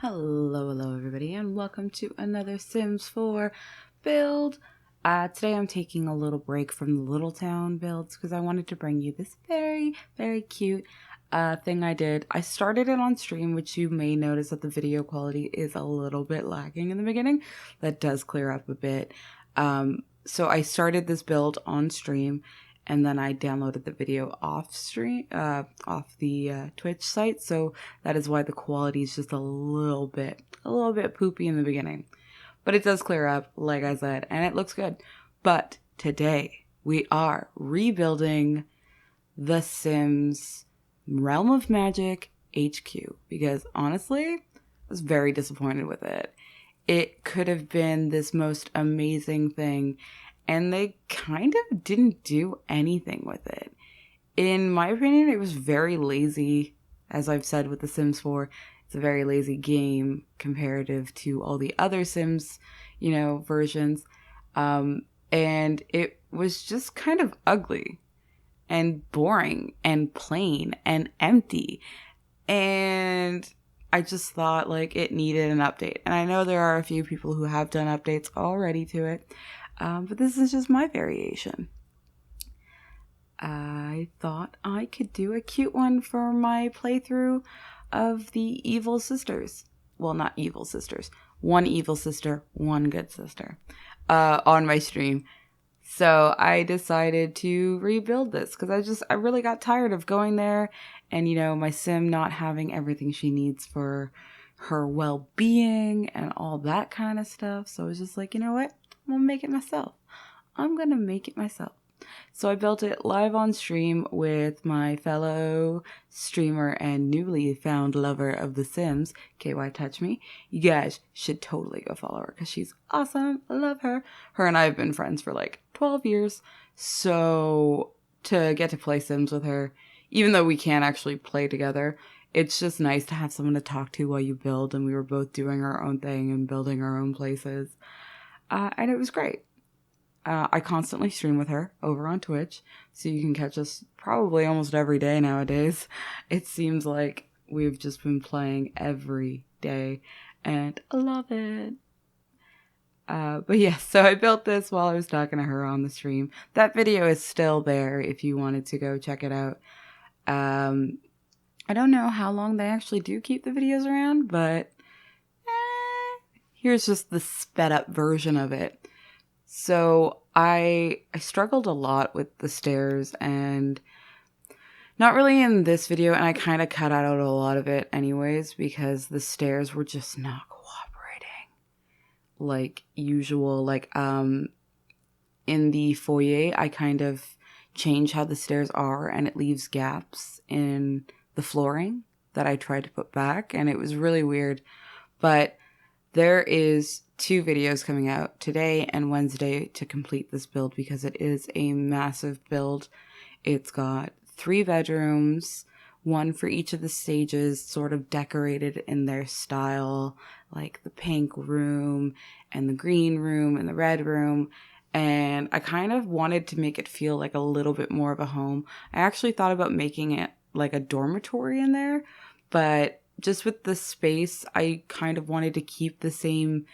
Hello everybody, and welcome to another Sims 4 build. Today I'm taking a little break from the Little Town builds because I wanted to bring you this very cute thing I did. I started it on stream, which you may notice that the video quality is a little bit lagging in the beginning. That does clear up a bit. So I started this build on stream, and then I downloaded the video off stream, off the Twitch site. So that is why the quality is just a little bit poopy in the beginning. But it does clear up, like I said, and it looks good. But today we are rebuilding The Sims Realm of Magic HQ because honestly, I was very disappointed with it. It could have been this most amazing thing, and they kind of didn't do anything with it. In my opinion, it was very lazy. As I've said with The Sims 4, it's a very lazy game comparative to all the other Sims, versions. And it was just kind of ugly and boring and plain and empty. And I just thought it needed an update. And I know there are a few people who have done updates already to it. But this is just my variation. I thought I could do a cute one for my playthrough of the Evil Sisters. Well, not Evil Sisters. One evil sister, one good sister. On my stream. So I decided to rebuild this because I really got tired of going there and, my sim not having everything she needs for her well-being and all that kind of stuff. So I was just like, you know what? I'm gonna make it myself. So I built it live on stream with my fellow streamer and newly found lover of The Sims, KY Touch Me. You guys should totally go follow her because she's awesome. I love her. Her and I have been friends for 12 years. So to get to play Sims with her, even though we can't actually play together, it's just nice to have someone to talk to while you build. And we were both doing our own thing and building our own places. And it was great. I constantly stream with her over on Twitch, so you can catch us probably almost every day nowadays. It seems like we've just been playing every day, and I love it. But yeah, so I built this while I was talking to her on the stream. That video is still there if you wanted to go check it out. I don't know how long they actually do keep the videos around, but here's just the sped up version of it. So I struggled a lot with the stairs, and not really in this video, and I kind of cut out a lot of it anyways because the stairs were just not cooperating like usual. In the foyer, I kind of change how the stairs are, and it leaves gaps in the flooring that I tried to put back, and it was really weird. But there is 2 videos coming out today and Wednesday to complete this build because it is a massive build. It's got 3 bedrooms, one for each of the stages, sort of decorated in their style, like the pink room and the green room and the red room. And I kind of wanted to make it feel like a little bit more of a home. I actually thought about making it like a dormitory in there, but just with the space, I kind of wanted to keep the same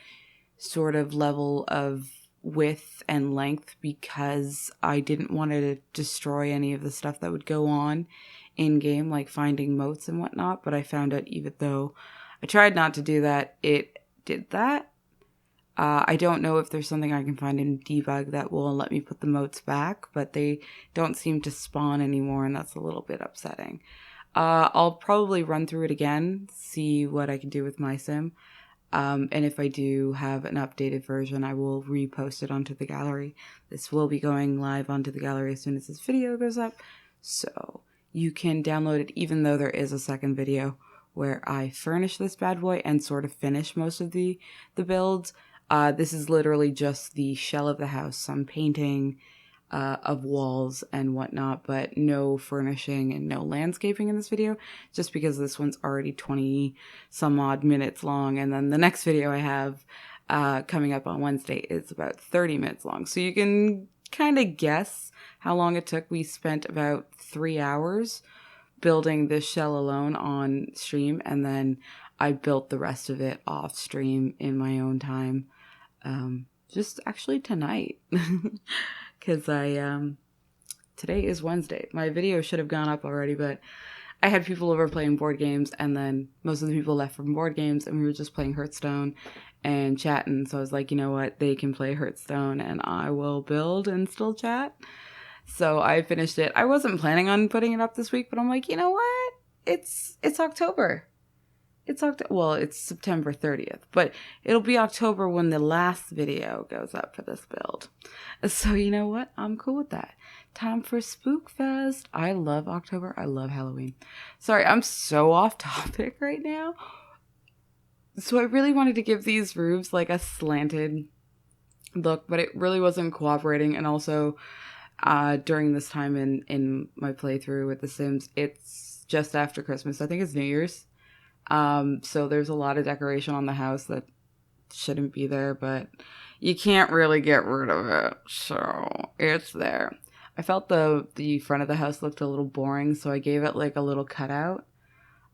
sort of level of width and length because I didn't want to destroy any of the stuff that would go on in game, like finding moats and whatnot. But I found out even though I tried not to do that, it did that. I don't know if there's something I can find in debug that will let me put the moats back, but they don't seem to spawn anymore, and that's a little bit upsetting. I'll probably run through it again, see what I can do with my sim. And if I do have an updated version, I will repost it onto the gallery. This will be going live onto the gallery as soon as this video goes up. So you can download it even though there is a second video where I furnish this bad boy and sort of finish most of the builds. This is literally just the shell of the house, some painting of walls and whatnot, but no furnishing and no landscaping in this video, just because this one's already 20 some odd minutes long, and then the next video I have coming up on Wednesday is about 30 minutes long. So you can kind of guess how long it took. We spent about 3 hours building this shell alone on stream, and then I built the rest of it off stream in my own time. Just actually tonight. Because today is Wednesday. My video should have gone up already, but I had people over playing board games, and then most of the people left from board games, and we were just playing Hearthstone and chatting. So I was like, you know what? They can play Hearthstone, and I will build and still chat. So I finished it. I wasn't planning on putting it up this week, but I'm like, you know what? It's October. It's September 30th, but it'll be October when the last video goes up for this build. So you know what? I'm cool with that. Time for Spookfest. I love October. I love Halloween. Sorry, I'm so off topic right now. So I really wanted to give these roofs like a slanted look, but it really wasn't cooperating. And also, during this time in my playthrough with The Sims, it's just after Christmas. I think it's New Year's. So there's a lot of decoration on the house that shouldn't be there, but you can't really get rid of it. So it's there. I felt the front of the house looked a little boring, so I gave it like a little cutout.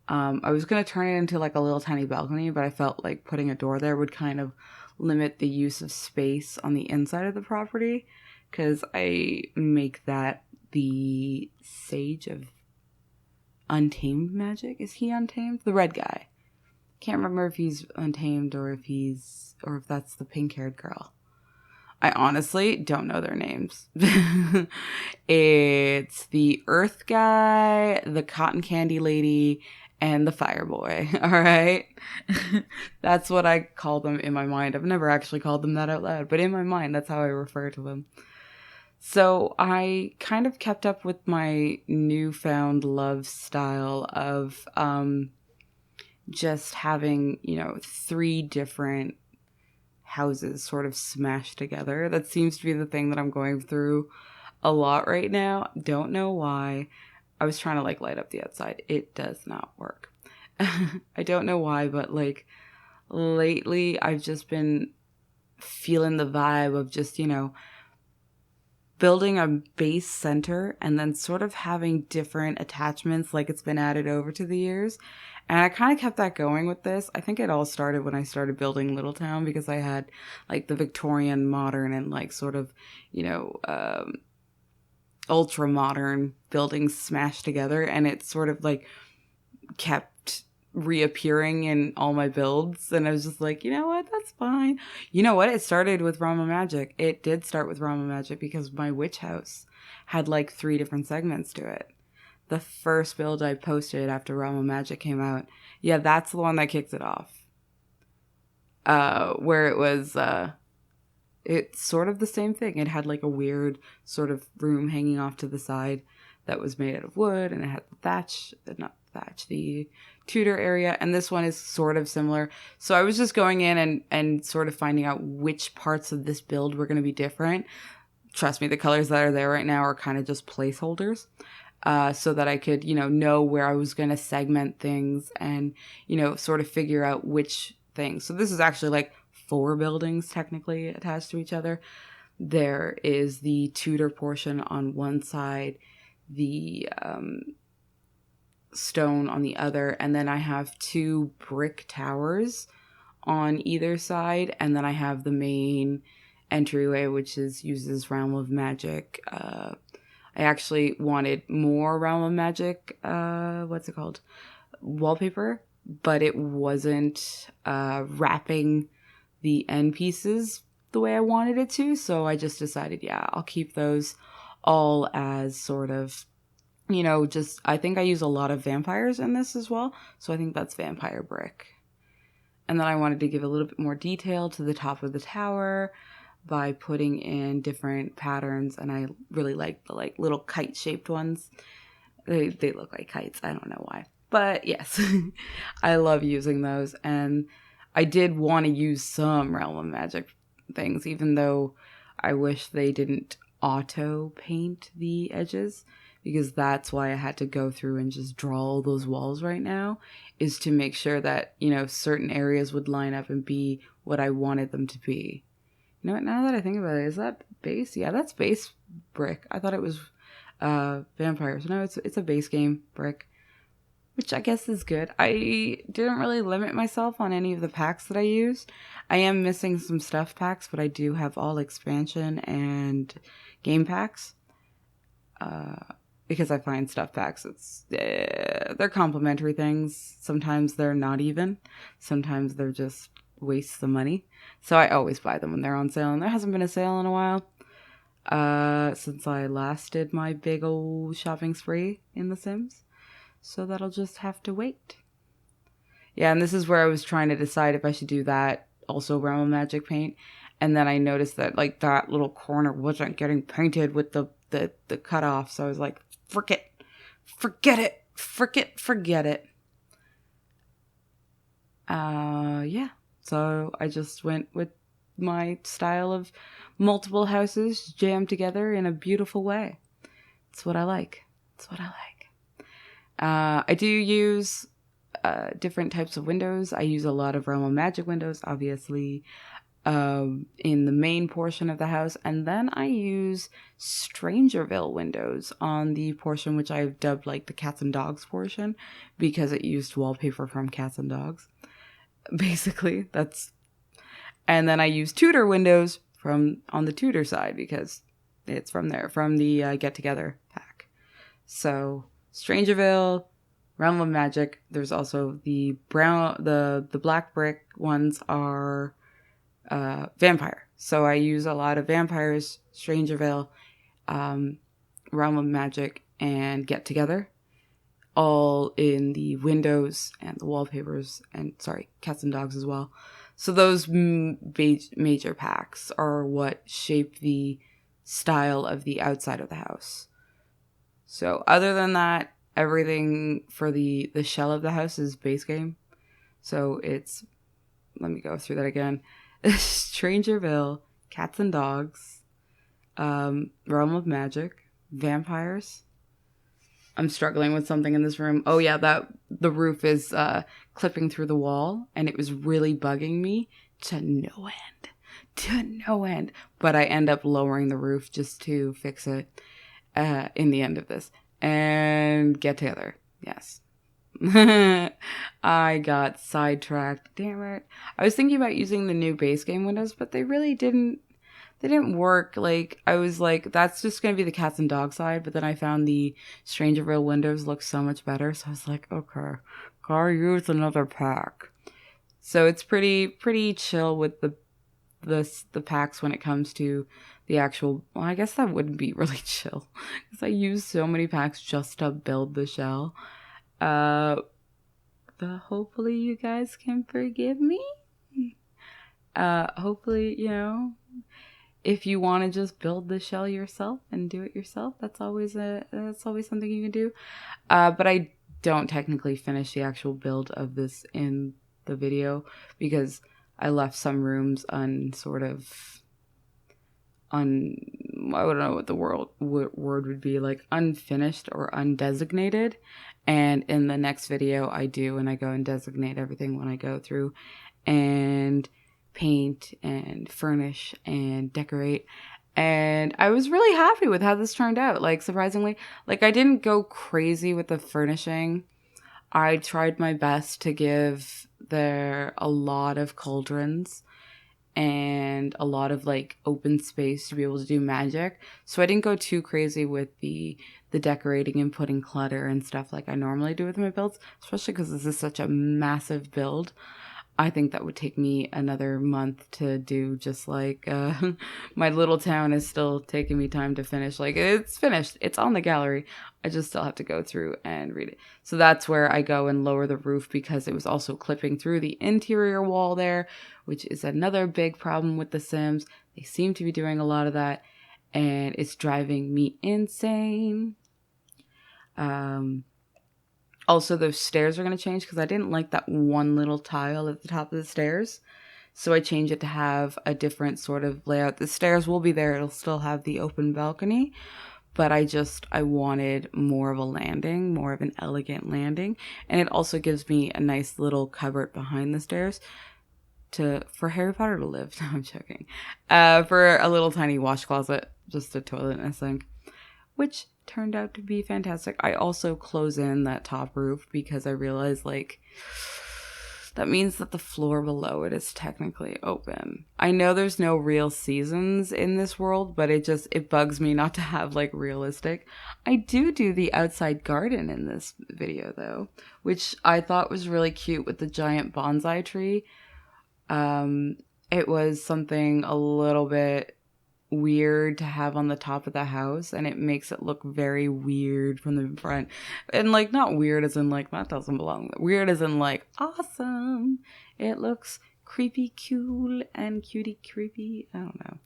I was going to turn it into like a little tiny balcony, but I felt like putting a door there would kind of limit the use of space on the inside of the property, because I make that the Sage of Untamed Magic. Is he untamed? The red guy. Can't remember if he's untamed or if that's the pink-haired girl. I honestly don't know their names. It's the Earth guy, the Cotton Candy lady, and the Fire boy. All right? That's what I call them in my mind. I've never actually called them that out loud, but in my mind, that's how I refer to them. So I kind of kept up with my newfound love style of just having, 3 different houses sort of smashed together. That seems to be the thing that I'm going through a lot right now. Don't know why. I was trying to like light up the outside. It does not work. I don't know why, but like lately I've just been feeling the vibe of just, building a base center and then sort of having different attachments like it's been added over to the years. And I kind of kept that going with this. I think it all started when I started building Littletown, because I had like the Victorian modern and like sort of, ultra modern buildings smashed together. And it sort of like kept reappearing in all my builds, and I was just like, you know what, that's fine. You know what, it started with Realm of Magic. It did start with Realm of Magic because my witch house had like 3 different segments to it. The first build I posted after Realm of Magic came out, yeah, that's the one that kicked it off. Where it was it's sort of the same thing. It had like a weird sort of room hanging off to the side that was made out of wood, and it had the Tudor area, and this one is sort of similar. So I was just going in and sort of finding out which parts of this build were going to be different. Trust me, the colors that are there right now are kind of just placeholders, so that I could, know where I was going to segment things and, sort of figure out which things. So this is actually like 4 buildings technically attached to each other. There is the Tudor portion on one side, the stone on the other, and then I have 2 brick towers on either side, and then I have the main entryway, which uses Realm of Magic. I actually wanted more Realm of Magic wallpaper, but it wasn't wrapping the end pieces the way I wanted it to, so I just decided, yeah, I'll keep those all as sort of, I think I use a lot of vampires in this as well, so I think that's vampire brick. And then I wanted to give a little bit more detail to the top of the tower by putting in different patterns, and I really like the like little kite shaped ones. They look like kites. I don't know why, but yes, I love using those. And I did want to use some Realm of Magic things, even though I wish they didn't auto paint the edges, because that's why I had to go through and just draw all those walls right now, is to make sure that, certain areas would line up and be what I wanted them to be. You know what, now that I think about it, is that base? Yeah, that's base brick. I thought it was vampires. No, it's a base game brick. which I guess is good. I didn't really limit myself on any of the packs that I use. I am missing some stuff packs, but I do have all expansion and game packs. Because I find stuff packs, they're complimentary things. Sometimes they're not even. Sometimes they're just wastes of money. So I always buy them when they're on sale, and there hasn't been a sale in a while. Since I last did my big old shopping spree in The Sims. So that'll just have to wait. Yeah, and this is where I was trying to decide if I should do that, also Realm of Magic paint. And then I noticed that like that little corner wasn't getting painted with the cutoff. So I was like, forget it. Yeah. So I just went with my style of multiple houses jammed together in a beautiful way. It's what I like. I do use different types of windows. I use a lot of Realm of Magic windows, obviously, in the main portion of the house. And then I use Strangerville windows on the portion which I've dubbed like the cats and dogs portion, because it used wallpaper from cats and dogs. Basically, and then I use Tudor windows from on the Tudor side because it's from the Get Together pack. So Strangerville, Realm of Magic. There's also the black brick ones are vampire. So I use a lot of vampires, Strangerville, Realm of Magic, and Get Together, all in the windows and the wallpapers, and cats and dogs as well. So those major packs are what shape the style of the outside of the house. So other than that, everything for the shell of the house is base game. So it's, let me go through that again. Strangerville, cats and dogs, Realm of Magic, vampires. I'm struggling with something in this room. Oh yeah, the roof is clipping through the wall, and it was really bugging me to no end. But I end up lowering the roof just to fix it in the end of this. And Get Together, yes. I got sidetracked. Damn it. I was thinking about using the new base game windows, but they really didn't work. Like, I was like, that's just going to be the cats and dogs side. But then I found the Strangerville windows look so much better. So I was like, okay, gotta use another pack. So it's pretty chill with the packs when it comes to the actual, well, I guess that wouldn't be really chill because I use so many packs just to build the shell. But hopefully you guys can forgive me. Hopefully, if you want to just build the shell yourself and do it yourself, that's always something you can do. But I don't technically finish the actual build of this in the video because I left some rooms I don't know what the word would be, like unfinished or undesignated. And in the next video I do, and I go and designate everything when I go through and paint and furnish and decorate. And I was really happy with how this turned out. Like, surprisingly, like, I didn't go crazy with the furnishing. I tried my best to give there a lot of cauldrons and a lot of like open space to be able to do magic. So I didn't go too crazy with the decorating and putting clutter and stuff like I normally do with my builds, especially because this is such a massive build. I think that would take me another month to do, just like my little town is still taking me time to finish. Like, it's finished. It's on the gallery. I just still have to go through and read it. So that's where I go and lower the roof because it was also clipping through the interior wall there, which is another big problem with The Sims. They seem to be doing a lot of that, and it's driving me insane. Also, those stairs are going to change because I didn't like that one little tile at the top of the stairs. So I changed it to have a different sort of layout. The stairs will be there. It'll still have the open balcony. But I wanted more of a landing, more of an elegant landing. And it also gives me a nice little cupboard behind the stairs for Harry Potter to live. No, I'm joking. For a little tiny wash closet, just a toilet and a sink. Which turned out to be fantastic. I also close in that top roof because I realized, like, that means that the floor below it is technically open. I know there's no real seasons in this world, but it bugs me not to have, like, realistic. I do the outside garden in this video, though, which I thought was really cute with the giant bonsai tree. It was something a little bit weird to have on the top of the house, and it makes it look very weird from the front. And, like, not weird as in, like, that doesn't belong. Weird as in, like, awesome. It looks creepy cool and cutie creepy. I don't know.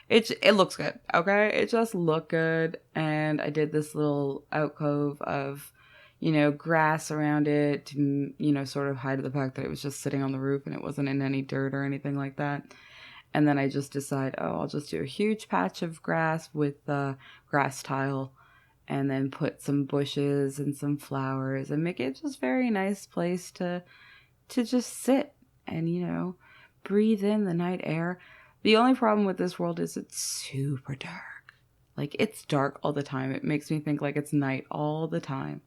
It looks good, okay? It just looked good. And I did this little alcove of, you know, grass around it to, you know, sort of hide the fact that it was just sitting on the roof and it wasn't in any dirt or anything like that. And then I just decide, I'll just do a huge patch of grass with grass tile, and then put some bushes and some flowers and make it just very nice place to just sit and, you know, breathe in the night air. The only problem with this world is it's super dark. Like, it's dark all the time. It makes me think like it's night all the time.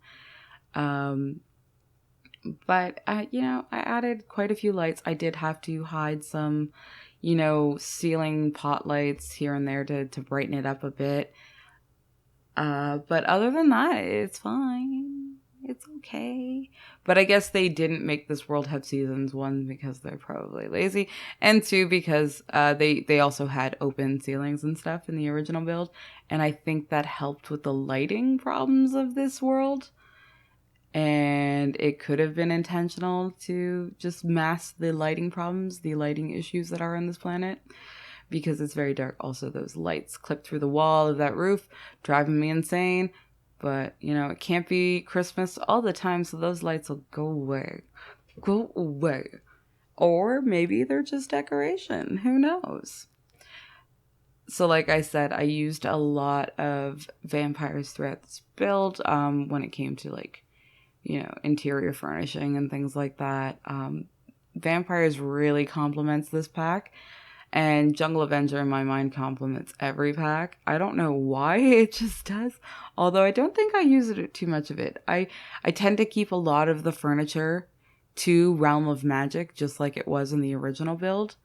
But you know, I added quite a few lights. I did have to hide some, you know, ceiling pot lights here and there to brighten it up a bit. But other than that, it's fine. It's okay. But I guess they didn't make this world have seasons. One, because they're probably lazy. And two, because they also had open ceilings and stuff in the original build. And I think that helped with the lighting problems of this world. And it could have been intentional to just mask the lighting problems, the lighting issues that are on this planet, because it's very dark. Also, those lights clip through the wall of that roof, driving me insane. But, you know, it can't be Christmas all the time, so those lights will go away. Go away. Or maybe they're just decoration. Who knows? So like I said, I used a lot of vampires throughout this build when it came to, like, you know, interior furnishing and things like that. Vampires really complements this pack, and Jungle Avenger in my mind complements every pack. I don't know why, it just does. Although I don't think I use it too much of it. I tend to keep a lot of the furniture to Realm of Magic, just like it was in the original build.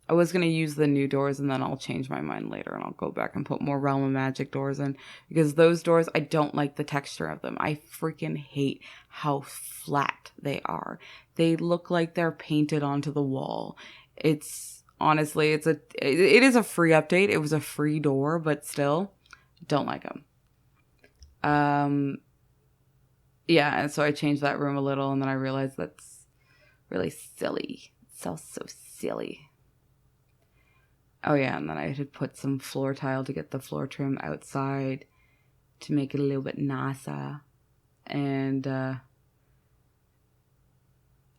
I was going to use the new doors, and then I'll change my mind later and I'll go back and put more Realm of Magic doors in, because those doors, I don't like the texture of them. I freaking hate how flat they are. They look like they're painted onto the wall. It's honestly, it is a free update. It was a free door, but still, don't like them. Yeah, and so I changed that room a little, and then I realized that's really silly. It sounds so silly. Oh yeah, and then I had put some floor tile to get the floor trim outside to make it a little bit nicer. And then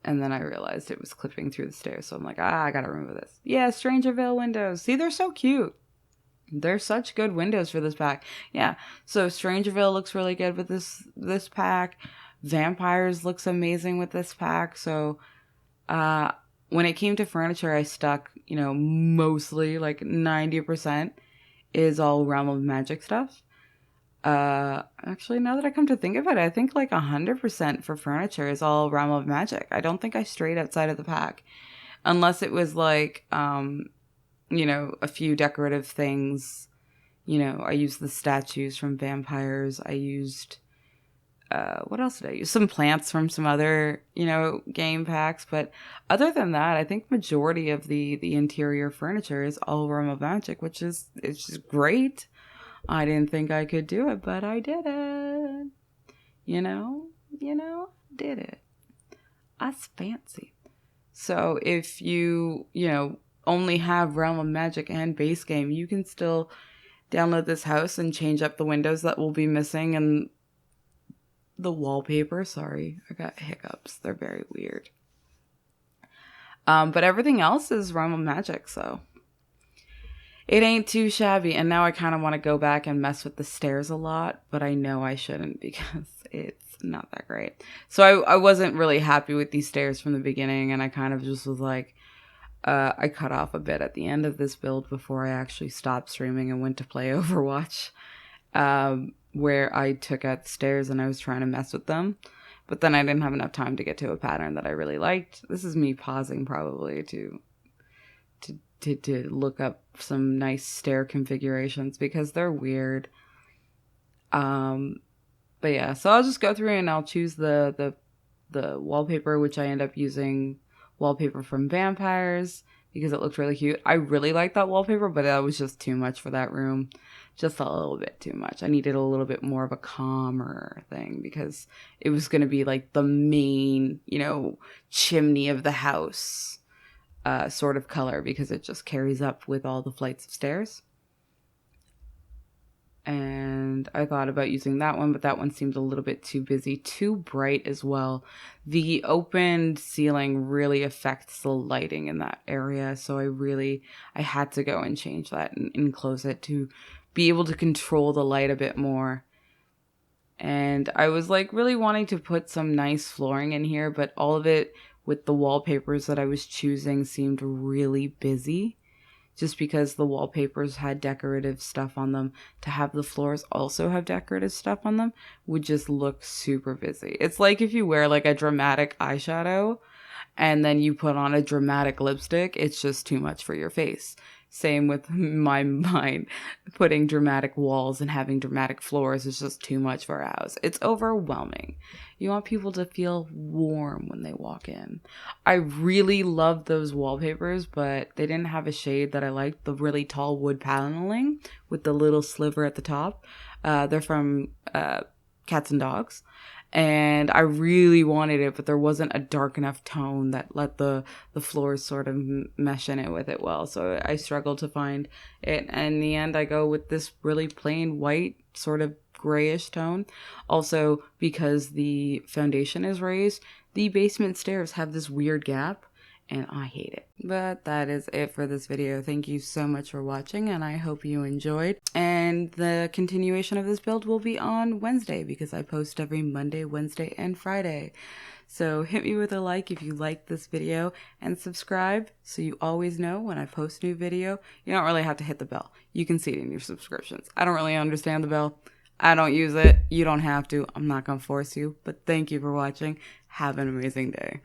I realized it was clipping through the stairs, so I'm like, I gotta remove this. Yeah, Strangerville windows. See, they're so cute. They're such good windows for this pack. Yeah, so Strangerville looks really good with this pack. Vampires looks amazing with this pack. So, when it came to furniture, I stuck, you know, mostly like 90% is all Realm of Magic stuff. Actually, now that I come to think of it, I think like 100% for furniture is all Realm of Magic. I don't think I strayed outside of the pack, unless it was like, you know, a few decorative things. You know, I used the statues from vampires. I used, what else did I use? Some plants from some other, you know, game packs. But other than that, I think majority of the interior furniture is all Realm of Magic, which is, it's just great. I didn't think I could do it, but I did it. You know, did it. That's fancy. So if you know, only have Realm of Magic and base game, you can still download this house and change up the windows that will be missing and the wallpaper. Sorry, I got hiccups. They're very weird. But everything else is Realm of Magic, so it ain't too shabby. And now I kind of want to go back and mess with the stairs a lot, but I know I shouldn't because it's not that great. So I wasn't really happy with these stairs from the beginning, and I kind of just was like, I cut off a bit at the end of this build before I actually stopped streaming and went to play Overwatch. where I took out the stairs and I was trying to mess with them. But then I didn't have enough time to get to a pattern that I really liked. This is me pausing probably to look up some nice stair configurations because they're weird. But yeah, so I'll just go through and I'll choose the wallpaper, which I end up using wallpaper from Vampires because it looked really cute. I really like that wallpaper, but that was just too much for that room. Just a little bit too much. I needed a little bit more of a calmer thing because it was going to be like the main, chimney of the house sort of color because it just carries up with all the flights of stairs. And I thought about using that one, but that one seemed a little bit too busy, too bright as well. The opened ceiling really affects the lighting in that area, so I had to go and change that and enclose it to be able to control the light a bit more. And I was like really wanting to put some nice flooring in here, but all of it with the wallpapers that I was choosing seemed really busy. Just because the wallpapers had decorative stuff on them, to have the floors also have decorative stuff on them would just look super busy. It's like if you wear like a dramatic eyeshadow and then you put on a dramatic lipstick, it's just too much for your face. Same with my mind. Putting dramatic walls and having dramatic floors is just too much for a house. It's overwhelming. You want people to feel warm when they walk in. I really loved those wallpapers, but they didn't have a shade that I liked. The really tall wood paneling with the little sliver at the top. They're from Cats and Dogs. And I really wanted it, but there wasn't a dark enough tone that let the floors sort of mesh in it with it well. So I struggled to find it. And in the end, I go with this really plain white, sort of grayish tone. Also, because the foundation is raised, the basement stairs have this weird gap. And I hate it. But that is it for this video. Thank you so much for watching, and I hope you enjoyed. And the continuation of this build will be on Wednesday because I post every Monday, Wednesday, and Friday. So hit me with a like if you liked this video, and subscribe so you always know when I post a new video. You don't really have to hit the bell. You can see it in your subscriptions. I don't really understand the bell. I don't use it. You don't have to. I'm not going to force you. But thank you for watching. Have an amazing day.